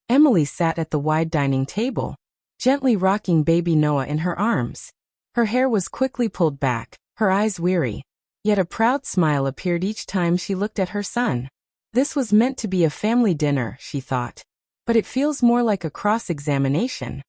Emily sat at the wide dining table, gently rocking baby Noah in her arms. Her hair was quickly pulled back, her eyes weary. Yet a proud smile appeared each time she looked at her son. This was meant to be a family dinner, she thought. But it feels more like a cross-examination.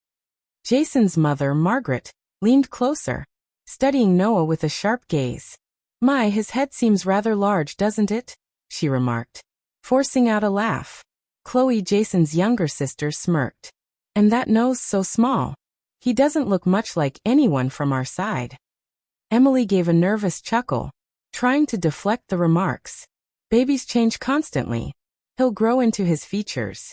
Jason's mother, Margaret, leaned closer, studying Noah with a sharp gaze. "My, his head seems rather large, doesn't it?" she remarked, forcing out a laugh. Chloe, Jason's younger sister, smirked. "And that nose so small. He doesn't look much like anyone from our side." Emily gave a nervous chuckle, trying to deflect the remarks. "Babies change constantly. He'll grow into his features."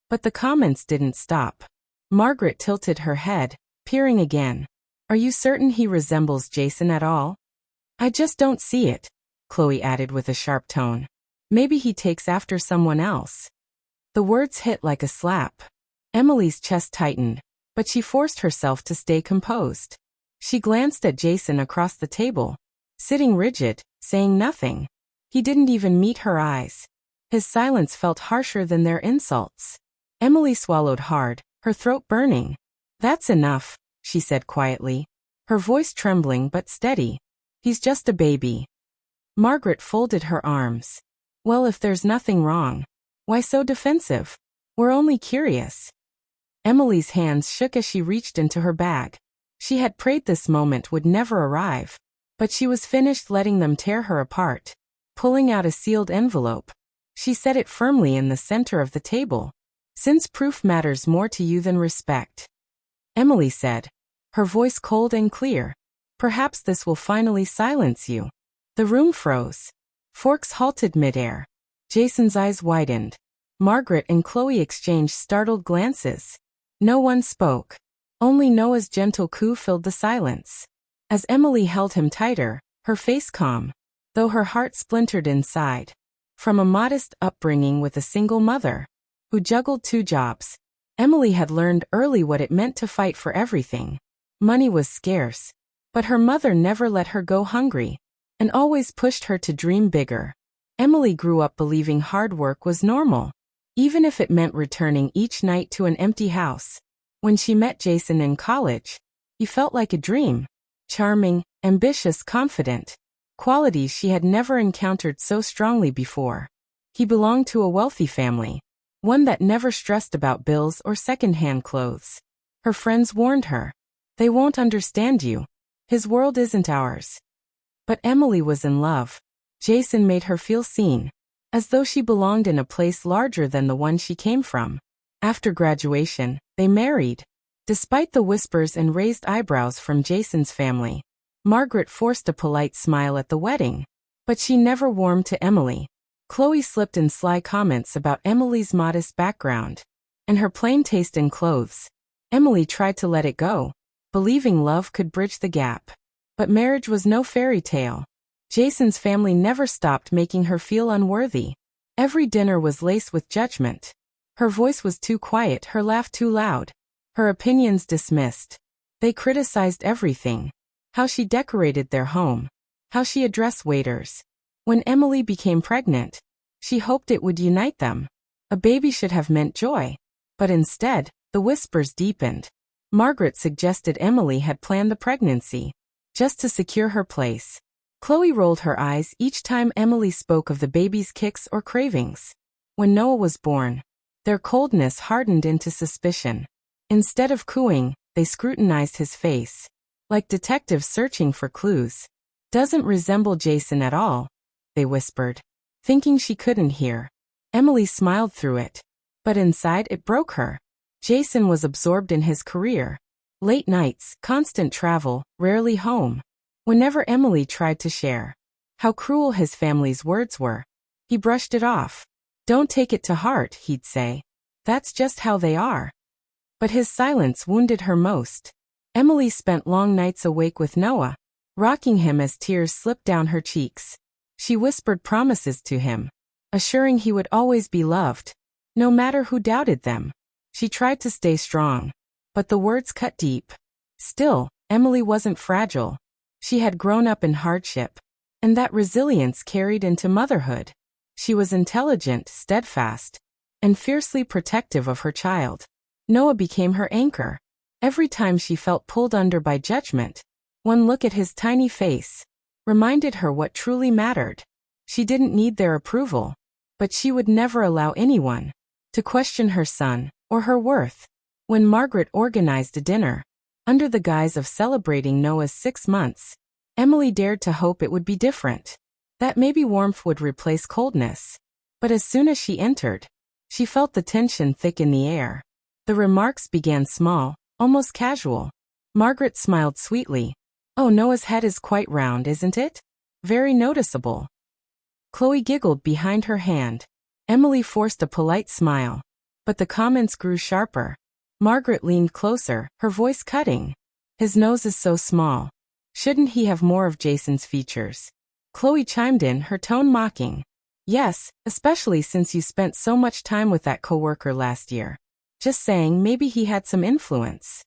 But the comments didn't stop. Margaret tilted her head, peering again. "Are you certain he resembles Jason at all?" "I just don't see it," Chloe added with a sharp tone. "Maybe he takes after someone else." The words hit like a slap. Emily's chest tightened, but she forced herself to stay composed. She glanced at Jason across the table, sitting rigid, saying nothing. He didn't even meet her eyes. His silence felt harsher than their insults. Emily swallowed hard, her throat burning. "That's enough," she said quietly, her voice trembling but steady. "He's just a baby." Margaret folded her arms. "Well, if there's nothing wrong, why so defensive? We're only curious." Emily's hands shook as she reached into her bag. She had prayed this moment would never arrive, but she was finished letting them tear her apart. Pulling out a sealed envelope, she set it firmly in the center of the table. "Since proof matters more to you than respect," Emily said, her voice cold and clear, "perhaps this will finally silence you." The room froze. Forks halted midair. Jason's eyes widened. Margaret and Chloe exchanged startled glances. No one spoke. Only Noah's gentle coo filled the silence. As Emily held him tighter, her face calm, though her heart splintered inside. From a modest upbringing with a single mother, who juggled 2 jobs, Emily had learned early what it meant to fight for everything. Money was scarce, but her mother never let her go hungry, and always pushed her to dream bigger. Emily grew up believing hard work was normal, even if it meant returning each night to an empty house. When she met Jason in college, he felt like a dream. Charming, ambitious, confident. Qualities she had never encountered so strongly before. He belonged to a wealthy family, one that never stressed about bills or second-hand clothes. Her friends warned her, "They won't understand you. His world isn't ours." But Emily was in love. Jason made her feel seen, as though she belonged in a place larger than the one she came from. After graduation, they married. Despite the whispers and raised eyebrows from Jason's family, Margaret forced a polite smile at the wedding. But she never warmed to Emily. Chloe slipped in sly comments about Emily's modest background and her plain taste in clothes. Emily tried to let it go, believing love could bridge the gap. But marriage was no fairy tale. Jason's family never stopped making her feel unworthy. Every dinner was laced with judgment. Her voice was too quiet, her laugh too loud, her opinions dismissed. They criticized everything. How she decorated their home, how she addressed waiters. When Emily became pregnant, she hoped it would unite them. A baby should have meant joy. But instead, the whispers deepened. Margaret suggested Emily had planned the pregnancy just to secure her place. Chloe rolled her eyes each time Emily spoke of the baby's kicks or cravings. When Noah was born, their coldness hardened into suspicion. Instead of cooing, they scrutinized his face, like detectives searching for clues. "Doesn't resemble Jason at all," they whispered, thinking she couldn't hear. Emily smiled through it, but inside it broke her. Jason was absorbed in his career. Late nights, constant travel, rarely home. Whenever Emily tried to share how cruel his family's words were, he brushed it off. "Don't take it to heart," he'd say. "That's just how they are." But his silence wounded her most. Emily spent long nights awake with Noah, rocking him as tears slipped down her cheeks. She whispered promises to him, assuring he would always be loved, no matter who doubted them. She tried to stay strong, but the words cut deep. Still, Emily wasn't fragile. She had grown up in hardship, and that resilience carried into motherhood. She was intelligent, steadfast, and fiercely protective of her child. Noah became her anchor. Every time she felt pulled under by judgment, one look at his tiny face reminded her what truly mattered. She didn't need their approval, but she would never allow anyone to question her son or her worth. When Margaret organized a dinner, under the guise of celebrating Noah's 6 months, Emily dared to hope it would be different. That maybe warmth would replace coldness. But as soon as she entered, she felt the tension thick in the air. The remarks began small, almost casual. Margaret smiled sweetly. "Oh, Noah's head is quite round, isn't it? Very noticeable." Chloe giggled behind her hand. Emily forced a polite smile. But the comments grew sharper. Margaret leaned closer, her voice cutting. "His nose is so small. Shouldn't he have more of Jason's features?" Chloe chimed in, her tone mocking. "Yes, especially since you spent so much time with that coworker last year. Just saying, maybe he had some influence."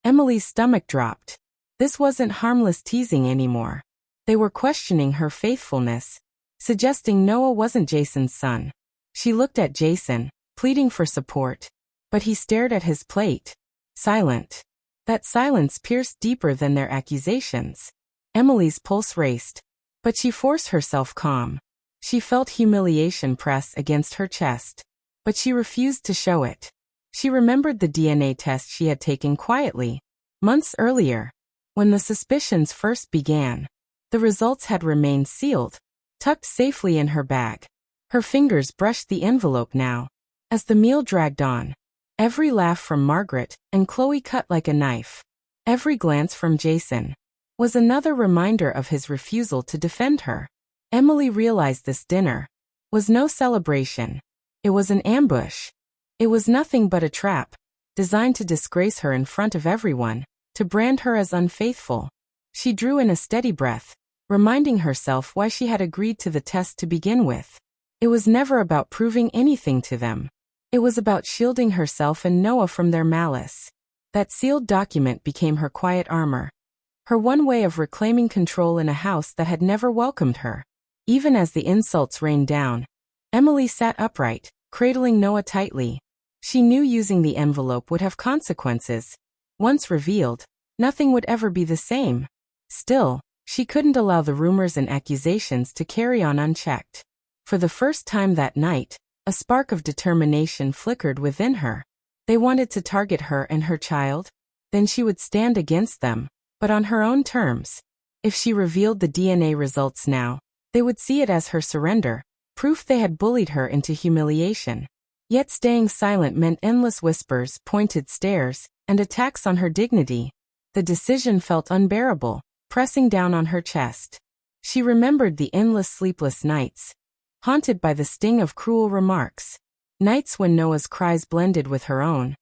Emily's stomach dropped. This wasn't harmless teasing anymore. They were questioning her faithfulness, suggesting Noah wasn't Jason's son. She looked at Jason, pleading for support, but he stared at his plate, silent. That silence pierced deeper than their accusations. Emily's pulse raced, but she forced herself calm. She felt humiliation press against her chest, but she refused to show it. She remembered the DNA test she had taken quietly, months earlier, when the suspicions first began. The results had remained sealed, tucked safely in her bag. Her fingers brushed the envelope now. As the meal dragged on, every laugh from Margaret and Chloe cut like a knife. Every glance from Jason was another reminder of his refusal to defend her. Emily realized this dinner was no celebration. It was an ambush. It was nothing but a trap, designed to disgrace her in front of everyone, to brand her as unfaithful. She drew in a steady breath, reminding herself why she had agreed to the test to begin with. It was never about proving anything to them. It was about shielding herself and Noah from their malice. That sealed document became her quiet armor. Her one way of reclaiming control in a house that had never welcomed her. Even as the insults rained down, Emily sat upright, cradling Noah tightly. She knew using the envelope would have consequences. Once revealed, nothing would ever be the same. Still, she couldn't allow the rumors and accusations to carry on unchecked. For the first time that night, a spark of determination flickered within her. They wanted to target her and her child. Then she would stand against them, but on her own terms. If she revealed the DNA results now, they would see it as her surrender, proof they had bullied her into humiliation. Yet staying silent meant endless whispers, pointed stares, and attacks on her dignity. The decision felt unbearable, pressing down on her chest. She remembered the endless sleepless nights, haunted by the sting of cruel remarks. Nights when Noah's cries blended with her own,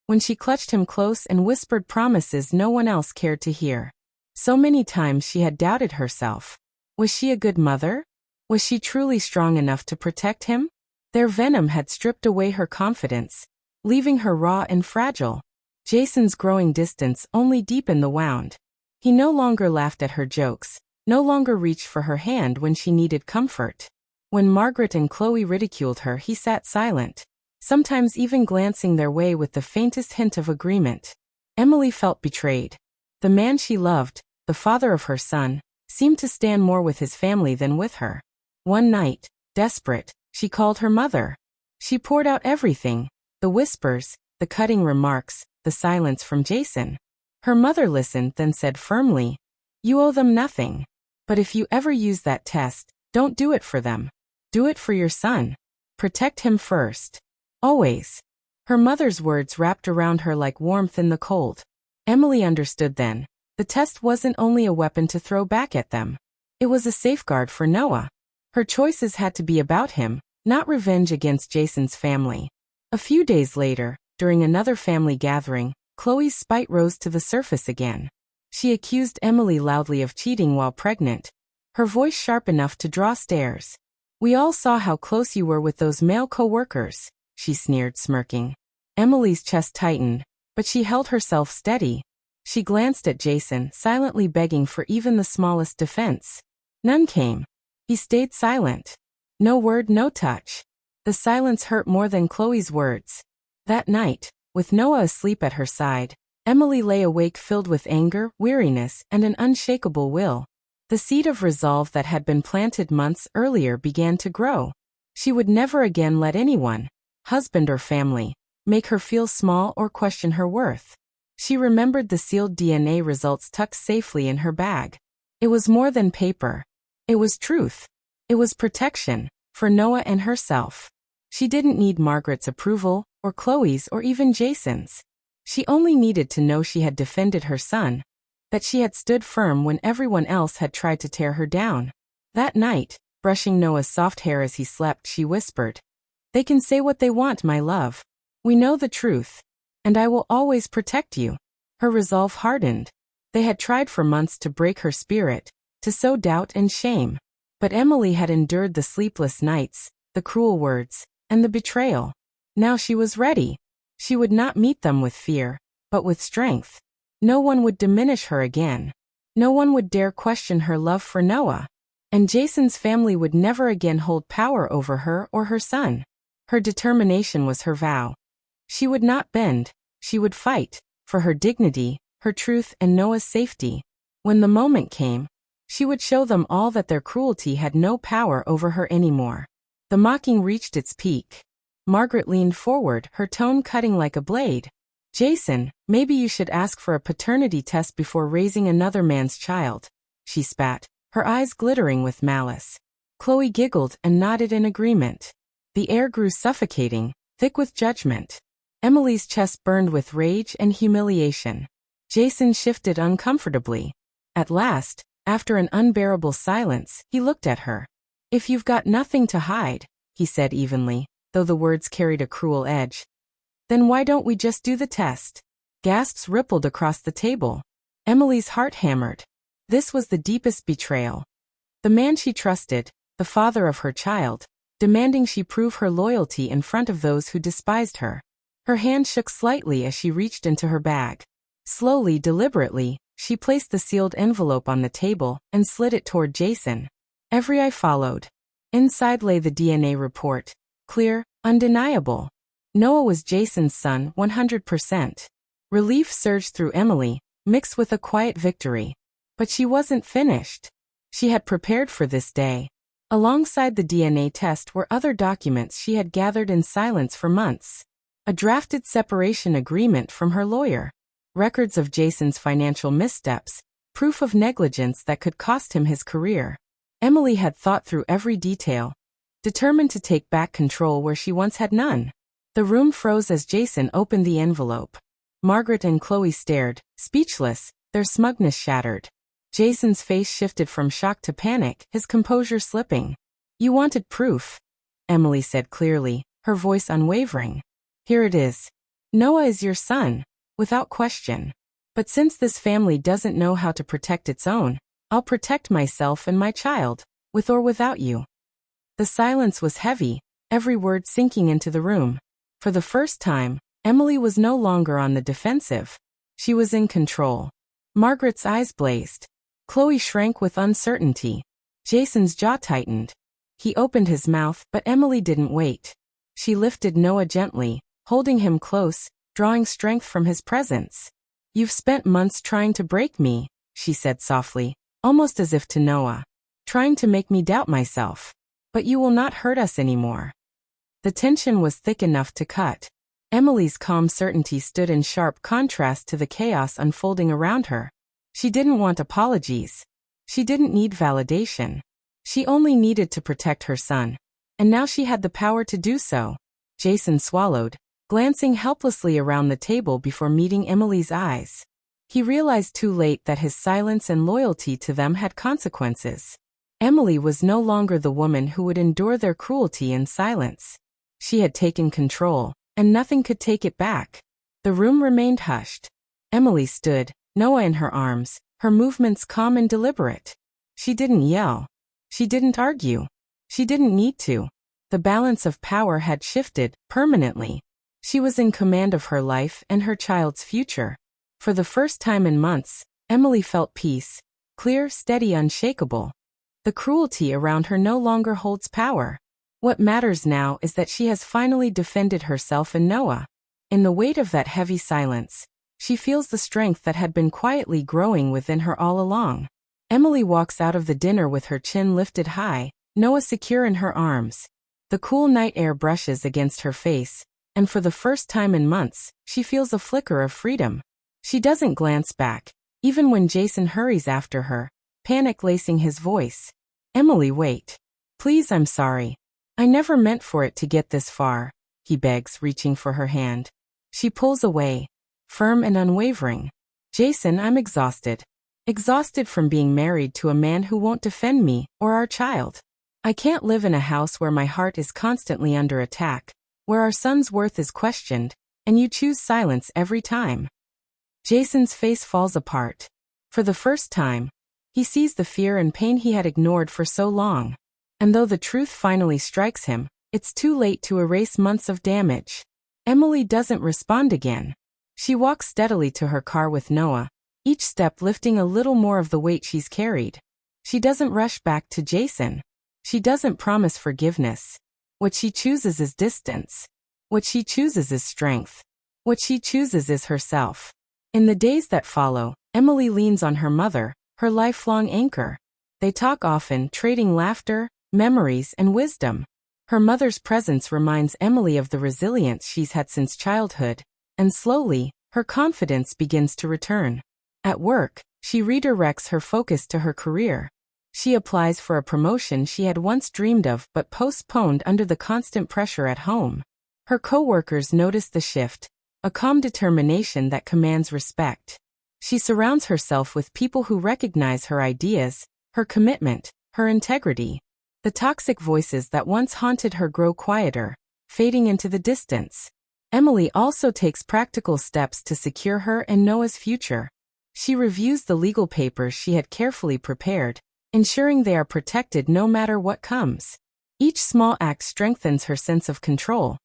when she clutched him close and whispered promises no one else cared to hear. So many times she had doubted herself. Was she a good mother? Was she truly strong enough to protect him? Their venom had stripped away her confidence, leaving her raw and fragile. Jason's growing distance only deepened the wound. He no longer laughed at her jokes, no longer reached for her hand when she needed comfort. When Margaret and Chloe ridiculed her, he sat silent, sometimes even glancing their way with the faintest hint of agreement. Emily felt betrayed. The man she loved, the father of her son, seemed to stand more with his family than with her. One night, desperate, she called her mother. She poured out everything, the whispers, the cutting remarks, the silence from Jason. Her mother listened, then said firmly, "You owe them nothing. But if you ever use that test, don't do it for them. Do it for your son. Protect him first. Always." Her mother's words wrapped around her like warmth in the cold. Emily understood then. The test wasn't only a weapon to throw back at them. It was a safeguard for Noah. Her choices had to be about him, not revenge against Jason's family. A few days later, during another family gathering, Chloe's spite rose to the surface again. She accused Emily loudly of cheating while pregnant, her voice sharp enough to draw stares. "We all saw how close you were with those male co-workers," she sneered, smirking. Emily's chest tightened, but she held herself steady. She glanced at Jason, silently begging for even the smallest defense. None came. He stayed silent. No word, no touch. The silence hurt more than Chloe's words. That night, with Noah asleep at her side, Emily lay awake filled with anger, weariness, and an unshakable will. The seed of resolve that had been planted months earlier began to grow. She would never again let anyone, husband or family, make her feel small or question her worth. She remembered the sealed DNA results tucked safely in her bag. It was more than paper. It was truth. It was protection, for Noah and herself. She didn't need Margaret's approval, or Chloe's, or even Jason's. She only needed to know she had defended her son, that she had stood firm when everyone else had tried to tear her down. That night, brushing Noah's soft hair as he slept, she whispered, "They can say what they want, my love. We know the truth. And I will always protect you." Her resolve hardened. They had tried for months to break her spirit, to sow doubt and shame. But Emily had endured the sleepless nights, the cruel words, and the betrayal. Now she was ready. She would not meet them with fear, but with strength. No one would diminish her again. No one would dare question her love for Noah. And Jason's family would never again hold power over her or her son. Her determination was her vow. She would not bend. She would fight, for her dignity, her truth, and Noah's safety. When the moment came, she would show them all that their cruelty had no power over her anymore. The mocking reached its peak. Margaret leaned forward, her tone cutting like a blade. "Jason, maybe you should ask for a paternity test before raising another man's child," she spat, her eyes glittering with malice. Chloe giggled and nodded in agreement. The air grew suffocating, thick with judgment. Emily's chest burned with rage and humiliation. Jason shifted uncomfortably. At last, after an unbearable silence, he looked at her. "If you've got nothing to hide," he said evenly, though the words carried a cruel edge, "then why don't we just do the test?" Gasps rippled across the table. Emily's heart hammered. This was the deepest betrayal. The man she trusted, the father of her child, demanding she prove her loyalty in front of those who despised her. Her hand shook slightly as she reached into her bag. Slowly, deliberately, she placed the sealed envelope on the table and slid it toward Jason. Every eye followed. Inside lay the DNA report. Clear, undeniable. Noah was Jason's son, 100%. Relief surged through Emily, mixed with a quiet victory. But she wasn't finished. She had prepared for this day. Alongside the DNA test were other documents she had gathered in silence for months. A drafted separation agreement from her lawyer. Records of Jason's financial missteps. Proof of negligence that could cost him his career. Emily had thought through every detail, determined to take back control where she once had none. The room froze as Jason opened the envelope. Margaret and Chloe stared, speechless, their smugness shattered. Jason's face shifted from shock to panic, his composure slipping. "You wanted proof," Emily said clearly, her voice unwavering. "Here it is. Noah is your son, without question. But since this family doesn't know how to protect its own, I'll protect myself and my child, with or without you." The silence was heavy, every word sinking into the room. For the first time, Emily was no longer on the defensive. She was in control. Margaret's eyes blazed. Chloe shrank with uncertainty. Jason's jaw tightened. He opened his mouth, but Emily didn't wait. She lifted Noah gently, holding him close, drawing strength from his presence. "You've spent months trying to break me," she said softly, almost as if to Noah. "Trying to make me doubt myself. But you will not hurt us anymore." The tension was thick enough to cut. Emily's calm certainty stood in sharp contrast to the chaos unfolding around her. She didn't want apologies. She didn't need validation. She only needed to protect her son. And now she had the power to do so. Jason swallowed, glancing helplessly around the table before meeting Emily's eyes. He realized too late that his silence and loyalty to them had consequences. Emily was no longer the woman who would endure their cruelty in silence. She had taken control, and nothing could take it back. The room remained hushed. Emily stood, Noah in her arms, her movements calm and deliberate. She didn't yell. She didn't argue. She didn't need to. The balance of power had shifted, permanently. She was in command of her life and her child's future. For the first time in months, Emily felt peace, clear, steady, unshakable. The cruelty around her no longer holds power. What matters now is that she has finally defended herself and Noah. In the weight of that heavy silence, she feels the strength that had been quietly growing within her all along. Emily walks out of the dinner with her chin lifted high, Noah secure in her arms. The cool night air brushes against her face, and for the first time in months, she feels a flicker of freedom. She doesn't glance back, even when Jason hurries after her, panic lacing his voice. "Emily, wait. Please, I'm sorry. I never meant for it to get this far," he begs, reaching for her hand. She pulls away, firm and unwavering. "Jason, I'm exhausted. Exhausted from being married to a man who won't defend me or our child. I can't live in a house where my heart is constantly under attack, where our son's worth is questioned, and you choose silence every time." Jason's face falls apart. For the first time, he sees the fear and pain he had ignored for so long. And though the truth finally strikes him, it's too late to erase months of damage. Emily doesn't respond again. She walks steadily to her car with Noah, each step lifting a little more of the weight she's carried. She doesn't rush back to Jason. She doesn't promise forgiveness. What she chooses is distance. What she chooses is strength. What she chooses is herself. In the days that follow, Emily leans on her mother, her lifelong anchor. They talk often, trading laughter, memories, and wisdom. Her mother's presence reminds Emily of the resilience she's had since childhood, and slowly, her confidence begins to return. At work, she redirects her focus to her career. She applies for a promotion she had once dreamed of but postponed under the constant pressure at home. Her coworkers notice the shift, a calm determination that commands respect. She surrounds herself with people who recognize her ideas, her commitment, her integrity. The toxic voices that once haunted her grow quieter, fading into the distance. Emily also takes practical steps to secure her and Noah's future. She reviews the legal papers she had carefully prepared, ensuring they are protected no matter what comes. Each small act strengthens her sense of control,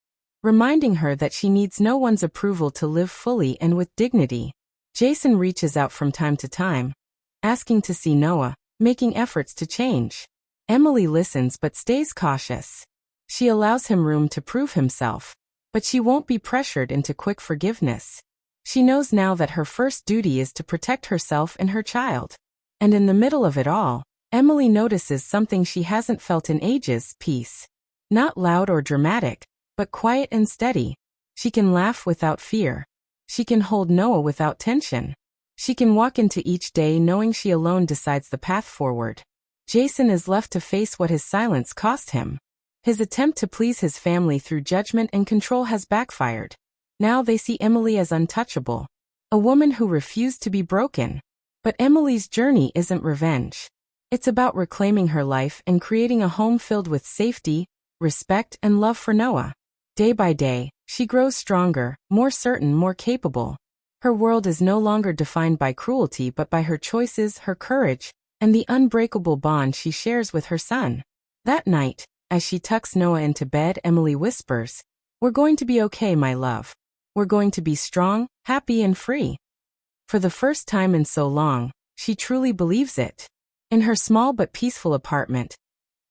reminding her that she needs no one's approval to live fully and with dignity. Jason reaches out from time to time, asking to see Noah, making efforts to change. Emily listens but stays cautious. She allows him room to prove himself, but she won't be pressured into quick forgiveness. She knows now that her first duty is to protect herself and her child. And in the middle of it all, Emily notices something she hasn't felt in ages: peace. Not loud or dramatic, but quiet and steady. She can laugh without fear. She can hold Noah without tension. She can walk into each day knowing she alone decides the path forward. Jason is left to face what his silence cost him. His attempt to please his family through judgment and control has backfired. Now they see Emily as untouchable, a woman who refused to be broken. But Emily's journey isn't revenge. It's about reclaiming her life and creating a home filled with safety, respect, and love for Noah. Day by day, she grows stronger, more certain, more capable. Her world is no longer defined by cruelty but by her choices, her courage, and the unbreakable bond she shares with her son. That night, as she tucks Noah into bed, Emily whispers, "We're going to be okay, my love. We're going to be strong, happy, and free." For the first time in so long, she truly believes it. In her small but peaceful apartment,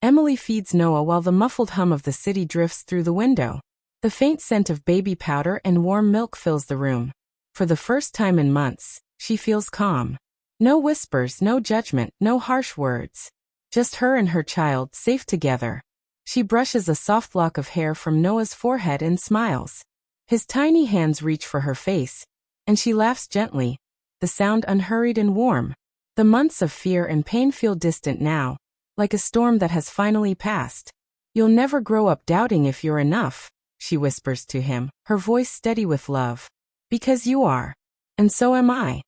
Emily feeds Noah while the muffled hum of the city drifts through the window. The faint scent of baby powder and warm milk fills the room. For the first time in months, she feels calm. No whispers, no judgment, no harsh words. Just her and her child, safe together. She brushes a soft lock of hair from Noah's forehead and smiles. His tiny hands reach for her face, and she laughs gently, the sound unhurried and warm. The months of fear and pain feel distant now, like a storm that has finally passed. "You'll never grow up doubting if you're enough," she whispers to him, her voice steady with love. "Because you are. And so am I."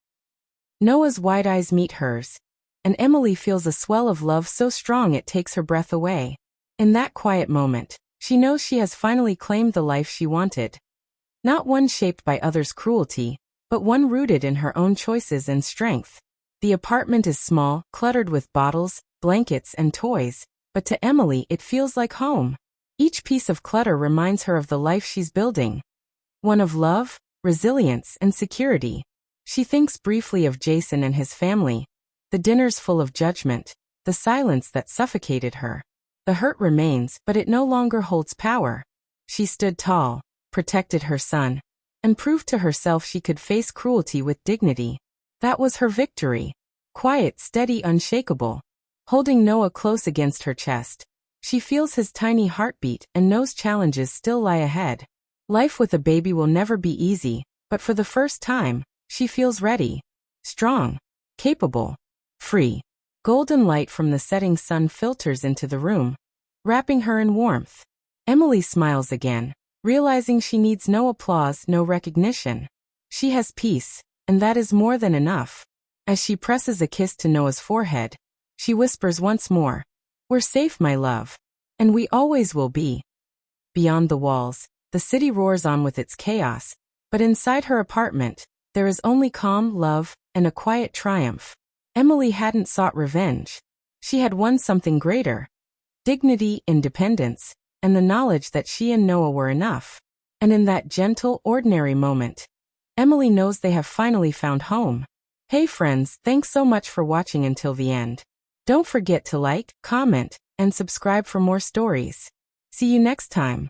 Noah's wide eyes meet hers, and Emily feels a swell of love so strong it takes her breath away. In that quiet moment, she knows she has finally claimed the life she wanted. Not one shaped by others' cruelty, but one rooted in her own choices and strength. The apartment is small, cluttered with bottles, blankets, and toys, but to Emily it feels like home. Each piece of clutter reminds her of the life she's building. One of love, resilience, and security. She thinks briefly of Jason and his family, the dinners full of judgment, the silence that suffocated her. The hurt remains, but it no longer holds power. She stood tall, protected her son, and proved to herself she could face cruelty with dignity. That was her victory. Quiet, steady, unshakable. Holding Noah close against her chest, she feels his tiny heartbeat and knows challenges still lie ahead. Life with a baby will never be easy, but for the first time, she feels ready. Strong. Capable. Free. Golden light from the setting sun filters into the room, wrapping her in warmth. Emily smiles again, realizing she needs no applause, no recognition. She has peace, and that is more than enough. As she presses a kiss to Noah's forehead, she whispers once more, "We're safe, my love. And we always will be." Beyond the walls, the city roars on with its chaos, but inside her apartment, there is only calm, love, and a quiet triumph. Emily hadn't sought revenge. She had won something greater. Dignity, independence, and the knowledge that she and Noah were enough. And in that gentle, ordinary moment, Emily knows they have finally found home. Hey friends, thanks so much for watching until the end. Don't forget to like, comment, and subscribe for more stories. See you next time.